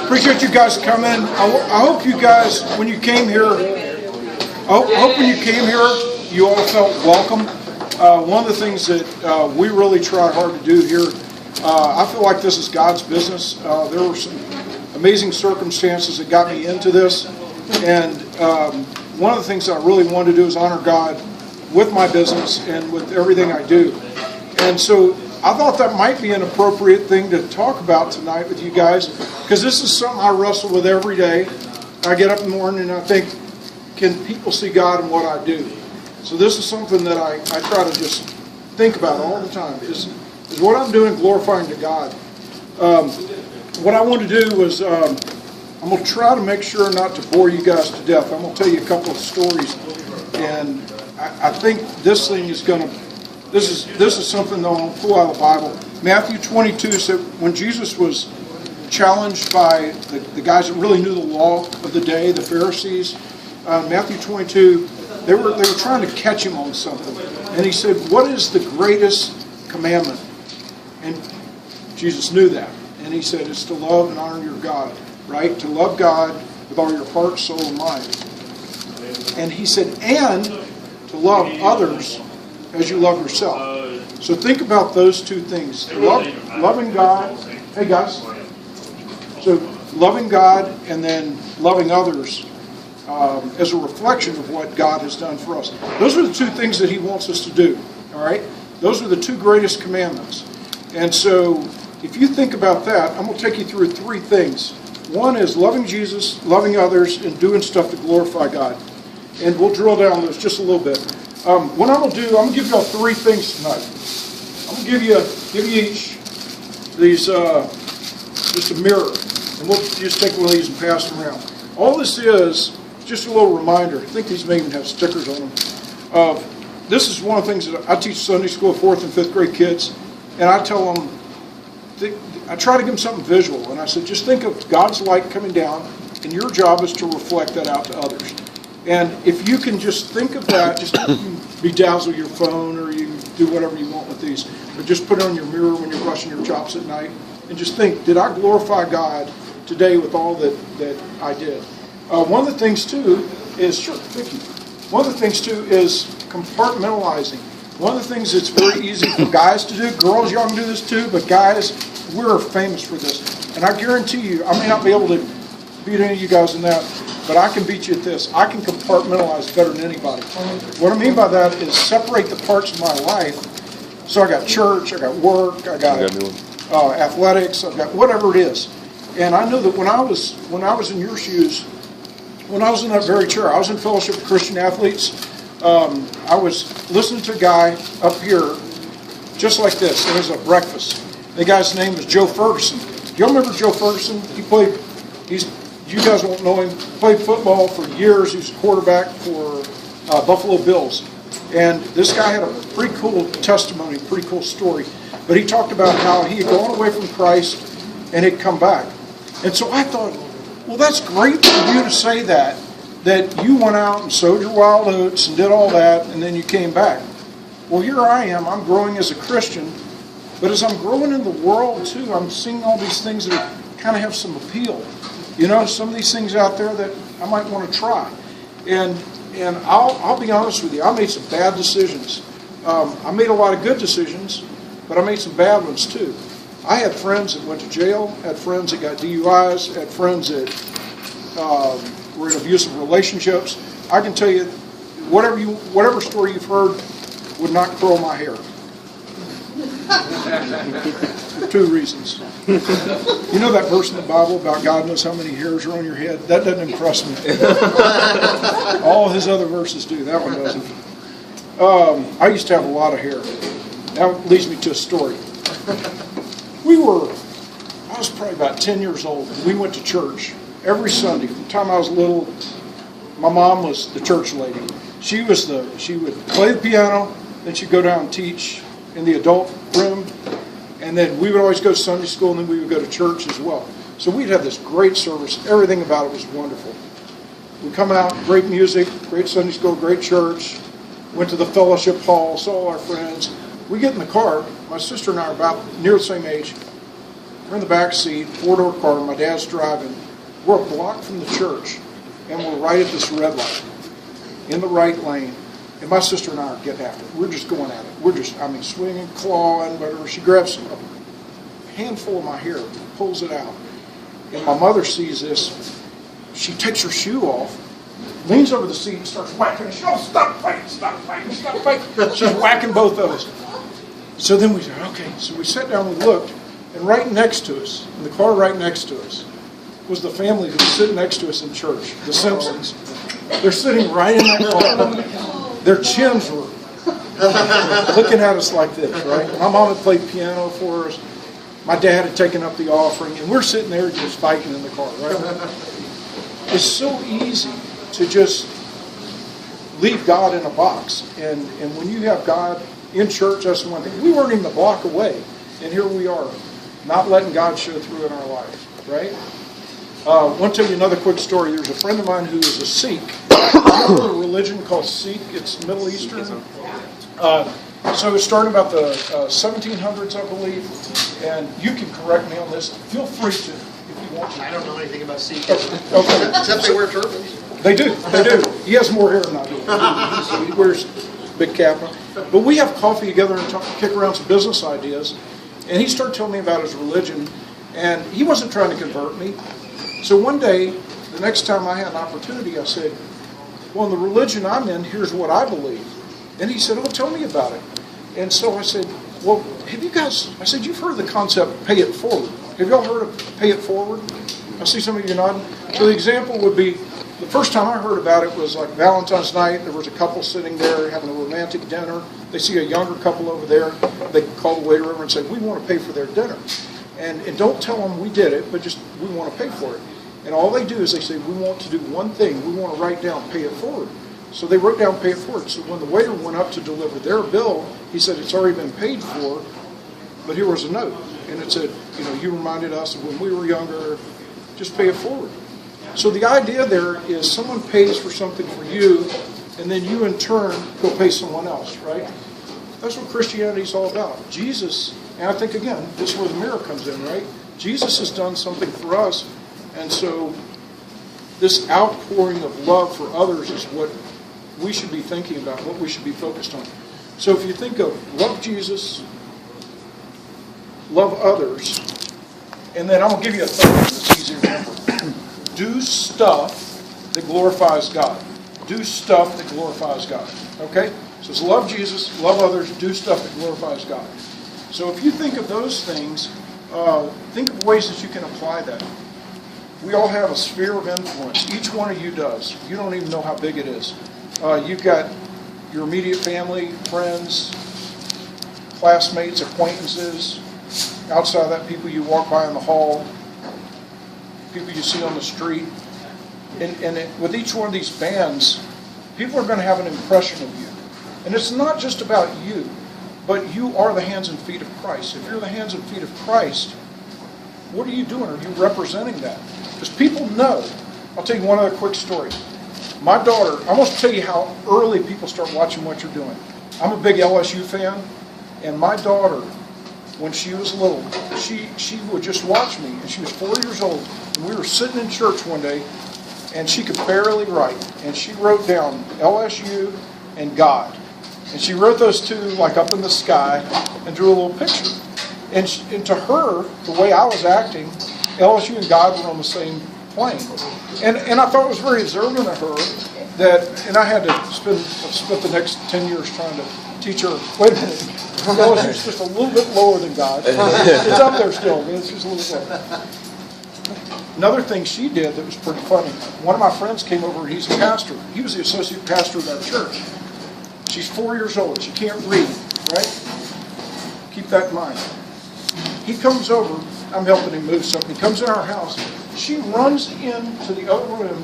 Appreciate you guys coming. I hope you guys, when you came here, you all felt welcome. One of the things that we really try hard to do here, I feel like this is God's business. There were some amazing circumstances that got me into this, and one of the things that I really wanted to do is honor God with my business and with everything I do. And so I thought that might be an appropriate thing to talk about tonight with you guys, because this is something I wrestle with every day. I get up in the morning and I think, can people see God in what I do? So this is something that I try to just think about all the time. Is what I'm doing glorifying to God? What I want to do was, I'm going to try to make sure not to bore you guys to death. I'm going to tell you a couple of stories, and I think this thing is going to. This is something that I'll pull out of the Bible. Matthew 22 said when Jesus was challenged by the guys that really knew the law of the day, the Pharisees, Matthew 22, they were trying to catch him on something, and he said, "What is the greatest commandment?" And Jesus knew that, and he said, "It's to love and honor your God." Right? To love God with all your heart, soul, and mind. And he said, and to love others as you love yourself. So think about those two things. Loving God. Hey guys. So loving God and then loving others as a reflection of what God has done for us. Those are the two things that he wants us to do. All right? Those are the two greatest commandments. And so if you think about that, I'm going to take you through three things. One is loving Jesus, loving others, and doing stuff to glorify God. And we'll drill down those just a little bit. What I'm going to do, I'm going to give you all three things tonight. I'm going to give you each these, just a mirror. And we'll just take one of these and pass them around. All this is just a little reminder. I think these may even have stickers on them. This is one of the things that I teach Sunday school, 4th and 5th grade kids. And I tell them, I try to give them something visual. And I said, just think of God's light coming down, and your job is to reflect that out to others. And if you can just think of that, just bedazzle your phone, or you can do whatever you want with these, but just put it on your mirror when you're brushing your chops at night, and just think, did I glorify God today with all that I did? One of the things too is, sure, thank you. One of the things too is compartmentalizing. One of the things that's very easy for guys to do, girls, y'all can do this too, but guys, we're famous for this. And I guarantee you, I may not be able to beat any of you guys in that, but I can beat you at this. I can compartmentalize better than anybody. What I mean by that is separate the parts of my life. So I got church, I got work, I got athletics, I've got whatever it is. And I know that when I was in your shoes, when I was in that very chair, I was in fellowship with Christian athletes. I was listening to a guy up here, just like this. It was a breakfast. The guy's name was Joe Ferguson. Do you remember Joe Ferguson? You guys won't know him. Played football for years. He was a quarterback for Buffalo Bills. And this guy had a pretty cool testimony, pretty cool story. But he talked about how he had gone away from Christ and had come back. And so I thought, well, that's great for you to say that you went out and sowed your wild oats and did all that, and then you came back. Well, here I am. I'm growing as a Christian. But as I'm growing in the world, too, I'm seeing all these things that kind of have some appeal. You know, some of these things out there that I might want to try. And I'll be honest with you, I made some bad decisions. I made a lot of good decisions, but I made some bad ones, too. I had friends that went to jail, had friends that got DUIs, had friends that were in abusive relationships. I can tell you, whatever story you've heard would not curl my hair. For two reasons. You know that verse in the Bible about God knows how many hairs are on your head? That doesn't impress me. All his other verses do. That one doesn't. I used to have a lot of hair. That leads me to a story. I was probably about 10 years old, and we went to church every Sunday. From the time I was little, my mom was the church lady. She would play the piano, then she'd go down and teach in the adult room, and then we would always go to Sunday school, and then we would go to church as well. So we'd have this great service. Everything about it was wonderful. We'd come out, great music, great Sunday school, great church, went to the fellowship hall, saw all our friends. We get in the car, my sister and I are about near the same age, We're in the back seat, four-door car, my dad's driving. We're a block from the church, and we're right at this red light, in the right lane. And my sister and I are getting after it. We're just going at it. We're just, swinging, clawing, whatever. She grabs a handful of my hair, pulls it out. And my mother sees this. She takes her shoe off, leans over the seat and starts whacking us. Oh, stop fighting, stop fighting, stop fighting. She's whacking both of us. So then we said, okay. So we sat down, we looked, and right next to us, in the car right next to us, was the family who was sitting next to us in church, the Simpsons. They're sitting right in that car. Their chins were looking at us like this, right? My mom had played piano for us. My dad had taken up the offering, and we're sitting there just fighting in the car, right? It's so easy to just leave God in a box. And when you have God in church, that's one thing. We weren't even a block away, and here we are, not letting God show through in our life, right? I want to tell you another quick story. There's a friend of mine who is a Sikh. There's a religion called Sikh. It's Middle Eastern. So it started about the 1700s, I believe. And you can correct me on this. Feel free to, if you want to. I don't know anything about Sikh. Okay. Except they wear turbans. They do. They do. He has more hair than I do. He wears a big cap on. But we have coffee together and kick around some business ideas. And he started telling me about his religion. And he wasn't trying to convert me. So one day, the next time I had an opportunity, I said, well, in the religion I'm in, here's what I believe. And he said, oh, tell me about it. And so I said, well, have you guys, I said, you've heard the concept, pay it forward. Have y'all heard of pay it forward? I see some of you nodding. So the example would be, the first time I heard about it was like Valentine's night. There was a couple sitting there having a romantic dinner. They see a younger couple over there. They call the waiter over and say, we want to pay for their dinner. And don't tell them we did it, but just we want to pay for it. And all they do is they say, we want to do one thing. We want to write down, pay it forward. So they wrote down, pay it forward. So when the waiter went up to deliver their bill, he said, it's already been paid for, but here was a note. And it said, you reminded us of when we were younger, just pay it forward. So the idea there is someone pays for something for you, and then you in turn go pay someone else, right? That's what Christianity is all about. Jesus, and I think again, this is where the mirror comes in, right? Jesus has done something for us, and so this outpouring of love for others is what we should be thinking about, what we should be focused on. So if you think of love Jesus, love others, and then I'm going to give you a third one that's easy to remember. Do stuff that glorifies God. Do stuff that glorifies God. Okay? So it's love Jesus, love others, do stuff that glorifies God. So if you think of those things, think of ways that you can apply that. We all have a sphere of influence. Each one of you does. You don't even know how big it is. You've got your immediate family, friends, classmates, acquaintances. Outside of that, people you walk by in the hall, people you see on the street. And with each one of these bands, people are going to have an impression of you. And it's not just about you, but you are the hands and feet of Christ. If you're the hands and feet of Christ, what are you doing? Are you representing that? Because people know. I'll tell you one other quick story. My daughter, I want to tell you how early people start watching what you're doing. I'm a big LSU fan, and my daughter, when she was little, she would just watch me, and she was 4 years old, and we were sitting in church one day, and she could barely write, and she wrote down LSU and God. And she wrote those two like up in the sky and drew a little picture. And to her, the way I was acting, LSU and God were on the same plane. And I thought it was very observant of her that, and I had to spent the next 10 years trying to teach her, wait a minute, LSU's just a little bit lower than God. It's up there still, but it's just a little bit lower. Another thing she did that was pretty funny, one of my friends came over, he's a pastor. He was the associate pastor of our church. She's 4 years old. She can't read, right? Keep that in mind. He comes over. I'm helping him move something. He comes in our house. She runs into the other room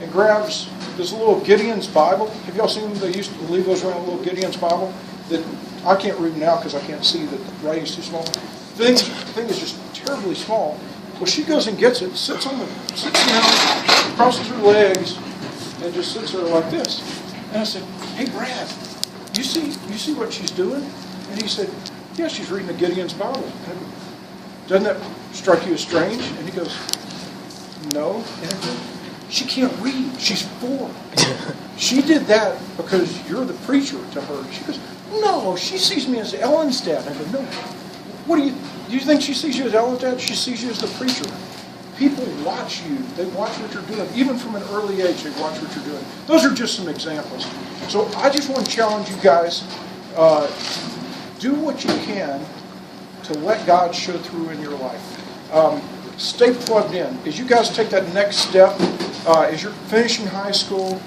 and grabs this little Gideon's Bible. Have y'all seen them? They used to leave those around, a little Gideon's Bible. That I can't read now because I can't see. The writing's too small. The thing is just terribly small. Well, she goes and gets it, sits down, crosses her legs, and just sits there like this. And I said, hey, Brad, you see what she's doing? And he said, yeah, she's reading the Gideon's Bible. And doesn't that strike you as strange? And he goes, no. And I go, she can't read. She's 4. She did that because you're the preacher to her. She goes, no, she sees me as Ellen's dad. I go, no. What do you think she sees you as Ellen's dad? She sees you as the preacher. People watch you. They watch what you're doing. Even from an early age, they watch what you're doing. Those are just some examples. So I just want to challenge you guys, do what you can to let God show through in your life. Stay plugged in. As you guys take that next step, as you're finishing high school,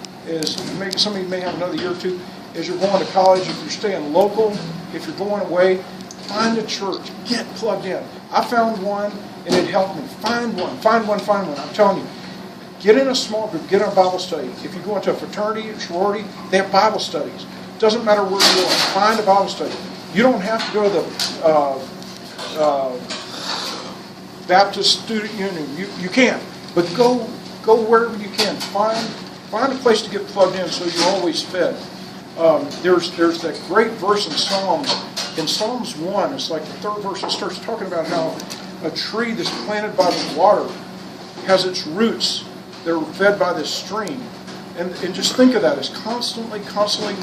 some of you may have another year or two, as you're going to college, if you're staying local, if you're going away, find a church. Get plugged in. I found one, and it helped me. Find one. I'm telling you. Get in a small group. Get in a Bible study. If you go into a fraternity or sorority, they have Bible studies. Doesn't matter where you are. Find a Bible study. You don't have to go to the Baptist Student Union. You can. But go wherever you can. Find a place to get plugged in so you're always fed. There's that great verse in Psalms. In Psalms 1, it's like the 3rd verse, it starts talking about how a tree that's planted by the water has its roots. They're fed by this stream. And just think of that as constantly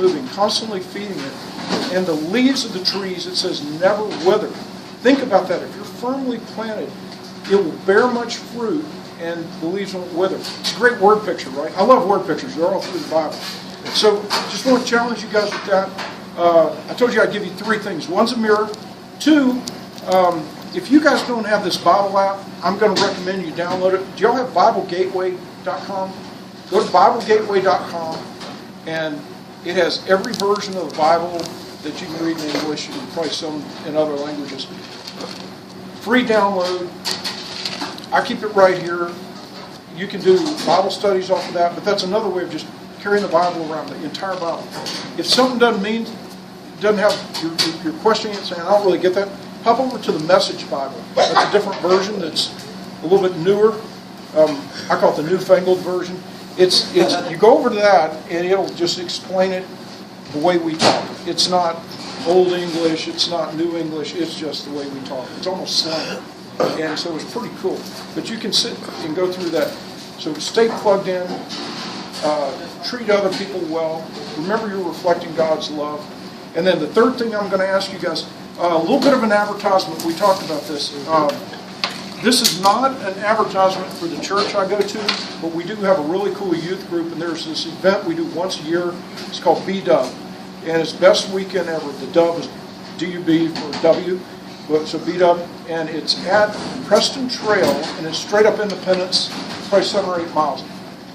moving, constantly feeding it. And the leaves of the trees, it says, never wither. Think about that. If you're firmly planted, it will bear much fruit and the leaves won't wither. It's a great word picture, right? I love word pictures. They're all through the Bible. So just want to challenge you guys with that. I told you I'd give you 3 things. One's a mirror. 2, if you guys don't have this Bible app, I'm going to recommend you download it. Do y'all have BibleGateway.com? Go to BibleGateway.com, and it has every version of the Bible that you can read in English and probably some in other languages. Free download. I keep it right here. You can do Bible studies off of that, but that's another way of just carrying the Bible around, the entire Bible. If something doesn't have your question and saying, I don't really get that, hop over to the Message Bible. That's a different version that's a little bit newer. I call it the newfangled version. It's you go over to that and it'll just explain it the way we talk. It's not Old English, it's not New English, it's just the way we talk. It's almost slang. And so it's pretty cool. But you can sit and go through that. So stay plugged in. Treat other people well. Remember you're reflecting God's love. And then the third thing I'm going to ask you guys, a little bit of an advertisement. We talked about this. This is not an advertisement for the church I go to, but we do have a really cool youth group, and there's this event we do once a year. It's called B-Dub, and it's best weekend ever. The Dub is D-U-B for W, so B-Dub, and it's at Preston Trail, and it's straight up Independence, probably 7 or 8 miles.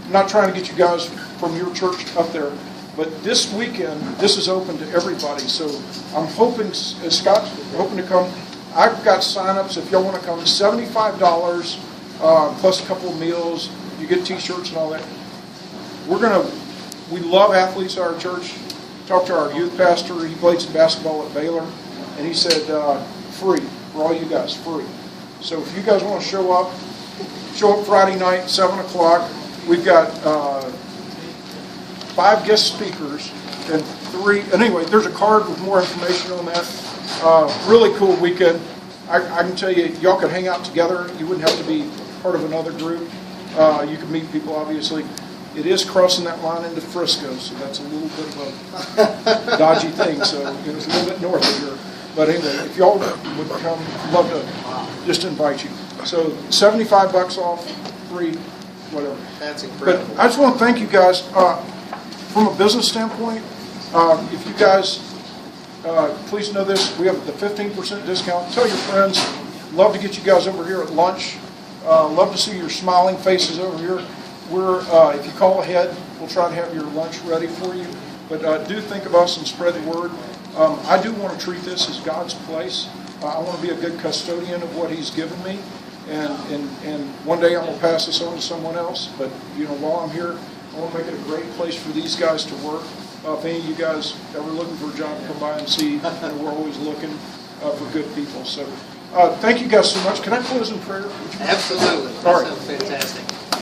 I'm not trying to get you guys from your church up there, but this weekend, this is open to everybody, so I'm hoping, Scott's hoping to come. I've got sign-ups if y'all want to come. $75 plus a couple of meals. You get T-shirts and all that. We love athletes at our church. Talked to our youth pastor. He played some basketball at Baylor, and he said free for all you guys, free. So if you guys want to show up Friday night, 7 o'clock. We've got 5 guest speakers and 3. And anyway, there's a card with more information on that. Really cool weekend. I can tell you, y'all could hang out together. You wouldn't have to be part of another group. You could meet people, obviously. It is crossing that line into Frisco, so that's a little bit of a dodgy thing. So it's a little bit north of here. But anyway, if y'all would come, I'd love to just invite you. So $75 off, free, whatever. That's incredible. But I just want to thank you guys. From a business standpoint, if you guys... please know this, we have the 15% discount. Tell your friends. Love to get you guys over here at lunch. Love to see your smiling faces over here. If you call ahead, we'll try to have your lunch ready for you. But do think of us and spread the word. I do want to treat this as God's place. I want to be a good custodian of what He's given me. And one day I'm going to pass this on to someone else. But while I'm here, I want to make it a great place for these guys to work. If any of you guys that were looking for a job, come by and see. We're always looking for good people. So thank you guys so much. Can I close in prayer? Absolutely. That sounds fantastic.